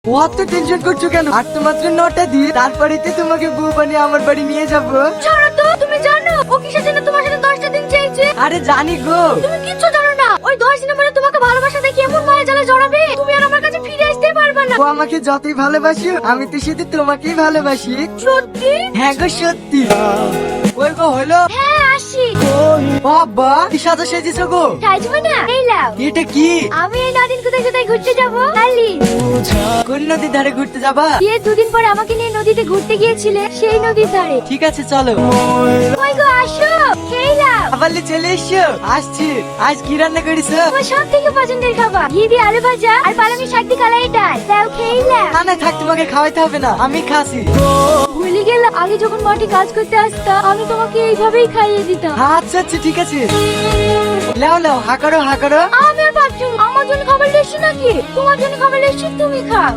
অত টেনশন করছো কেন? আর তো মাত্র 9টা দিয়ে তারপরেতে তোমাকে বউ বানিয়ে আমার বাড়ি নিয়ে যাবো। ছাড়ো তো, তুমি জানো ও কিসের জন্য তোমার সাথে 10টা দিন চেয়েছে? আরে জানি গো। তুমি কিচ্ছু জানো না। ওই 10 দিনের মধ্যে তোমাকে ভালোবাসা দেখে এমন মায়া জালে জড়াবে, তুমি আর আমার কাছে ফিরে আসতে পারবে না। ও আমাকে যতই ভালোবাসো আমি তো শুধু তোমাকেই ভালোবাসি। সত্যি? হ্যাঁ গো সত্যি। ওই গো হলো। হ্যাঁ আসি। বাবা কি সাজা সেজেছো গো? সাজবো না? এই লাও। এটা কি? আমি এই নদিন কোথায় কোথায় ঘুরতে যাবো? কালি। কোন নদীর ধারে ঘুরতে যাবা? বিয়ের 2 দিন পর আমাকে নিয়ে নদীতে ঘুরতে গিয়েছিলে, সেই নদীর ধারে। ঠিক আছে চলো। ওই গো আসো, খেয়ে লাও। আবার চলে এসো। আসছি। আজ কি রান্না করেছো? তোমার সব থেকে পছন্দের খাবার ঘি দিয়ে আলু ভাজা আর পালং শাক দিয়ে কালাই ডাল। দাও খেয়ে লাও। না না থাক, তোমাকে খাওয়াইতে হবে না, আমি খাসি। ভুলে গেল, আগে যখন মাঠে কাজ করতে আসতাম আমি তোমাকে এইভাবেই খাইয়ে দিতাম। আচ্ছা আচ্ছা ঠিক আছে। লাও লাও হাঁকারো হাঁকারো। আমি আর ভাবছি আমার জন্য খাবার লেসি নাকি? তোমার জন্য খাবার লেসি, তুমি খাও।